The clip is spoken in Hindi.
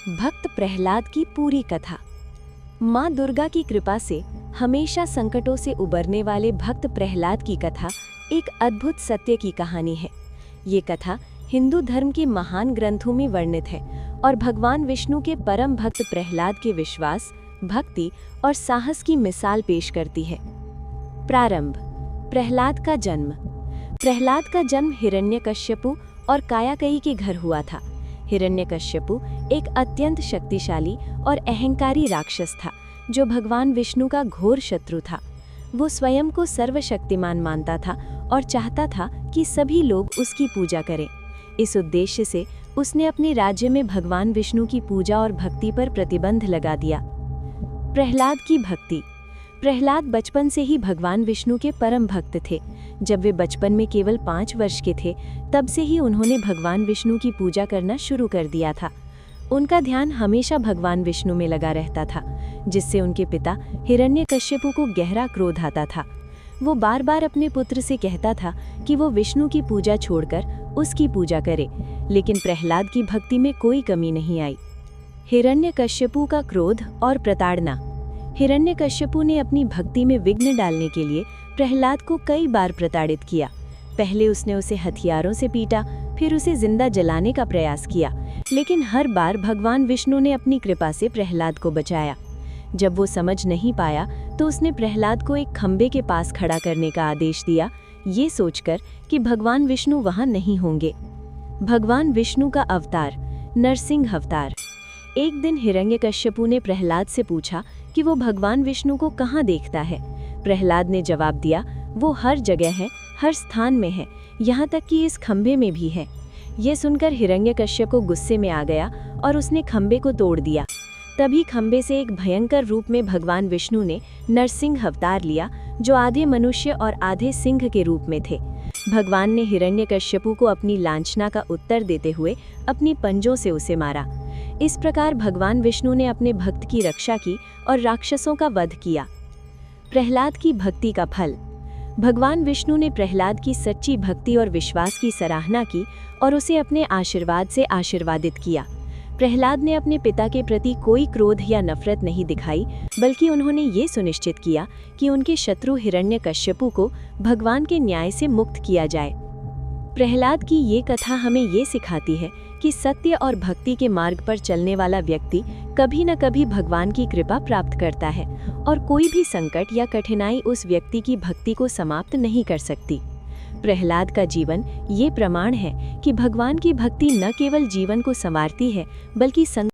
भक्त प्रहलाद की पूरी कथा। माँ दुर्गा की कृपा से हमेशा संकटों से उबरने वाले भक्त प्रहलाद की कथा एक अद्भुत सत्य की कहानी है। ये कथा हिंदू धर्म के महान ग्रंथों में वर्णित है और भगवान विष्णु के परम भक्त प्रहलाद के विश्वास, भक्ति और साहस की मिसाल पेश करती है। प्रारंभ। प्रहलाद का जन्म। प्रहलाद का जन्म हिरण्यकश्यपु और कायाकई के घर हुआ था। हिरण्यकश्यपु एक अत्यंत शक्तिशाली और अहंकारी राक्षस था जो भगवान विष्णु का घोर शत्रु था। वो स्वयं को सर्वशक्तिमान मानता था और चाहता था कि सभी लोग उसकी पूजा करें। इस उद्देश्य से उसने अपने राज्य में भगवान विष्णु की पूजा और भक्ति पर प्रतिबंध लगा दिया। प्रहलाद की भक्ति। प्रहलाद बचपन से ही भगवान विष्णु के परम भक्त थे। जब वे बचपन में केवल 5 वर्ष के थे, तब से ही उन्होंने भगवान विष्णु की पूजा करना शुरू कर दिया था। उनका ध्यान हमेशा भगवान विष्णु में लगा रहता था, जिससे उनके पिता हिरण्यकश्यपु को गहरा क्रोध आता था। वो बार बार अपने पुत्र से कहता था कि वो विष्णु की पूजा छोड़कर उसकी पूजा करे, लेकिन प्रहलाद की भक्ति में कोई कमी नहीं आई। हिरण्यकश्यपु का क्रोध और प्रताड़ना। हिरण्यकश्यपु ने अपनी भक्ति में विघ्न डालने के लिए प्रहलाद को कई बार प्रताड़ित किया। पहले उसने उसे हथियारों से पीटा, फिर उसे जिंदा जलाने का प्रयास किया, लेकिन हर बार भगवान विष्णु ने अपनी कृपा से प्रहलाद को बचाया। जब वो समझ नहीं पाया तो उसने प्रहलाद को एक खंबे के पास खड़ा करने का आदेश दिया, ये सोचकर कि भगवान विष्णु वहां नहीं होंगे। भगवान विष्णु का अवतार, नरसिंह अवतार। एक दिन हिरण्यकश्यपु ने प्रहलाद से पूछा कि वो भगवान विष्णु को कहाँ देखता है। प्रहलाद ने जवाब दिया, वो हर जगह है, हर स्थान में है, यहाँ तक कि इस खंबे में भी है। ये सुनकर हिरण्यकश्यप को गुस्से में आ गया और उसने खंबे को तोड़ दिया। तभी खंबे से एक भयंकर रूप में भगवान विष्णु ने नरसिंह अवतार लिया, जो आधे मनुष्य और आधे सिंह के रूप में थे। भगवान ने हिरण्यकश्यपु को अपनी लांछना का उत्तर देते हुए अपनी पंजों से उसे मारा। इस प्रकार भगवान विष्णु ने अपने भक्त की रक्षा की और राक्षसों का वध किया। प्रहलाद की भक्ति का फल। भगवान विष्णु ने प्रहलाद की सच्ची भक्ति और विश्वास की सराहना की और उसे अपने आशीर्वाद से आशीर्वादित किया। प्रहलाद ने अपने पिता के प्रति कोई क्रोध या नफरत नहीं दिखाई, बल्कि उन्होंने ये सुनिश्चित किया कि उनके शत्रु हिरण्यकश्यपु को भगवान के न्याय से मुक्त किया जाए। प्रहलाद की ये कथा हमें ये सिखाती है कि सत्य और भक्ति के मार्ग पर चलने वाला व्यक्ति कभी न कभी भगवान की कृपा प्राप्त करता है और कोई भी संकट या कठिनाई उस व्यक्ति की भक्ति को समाप्त नहीं कर सकती। प्रहलाद का जीवन ये प्रमाण है कि भगवान की भक्ति न केवल जीवन को संवारती है, बल्कि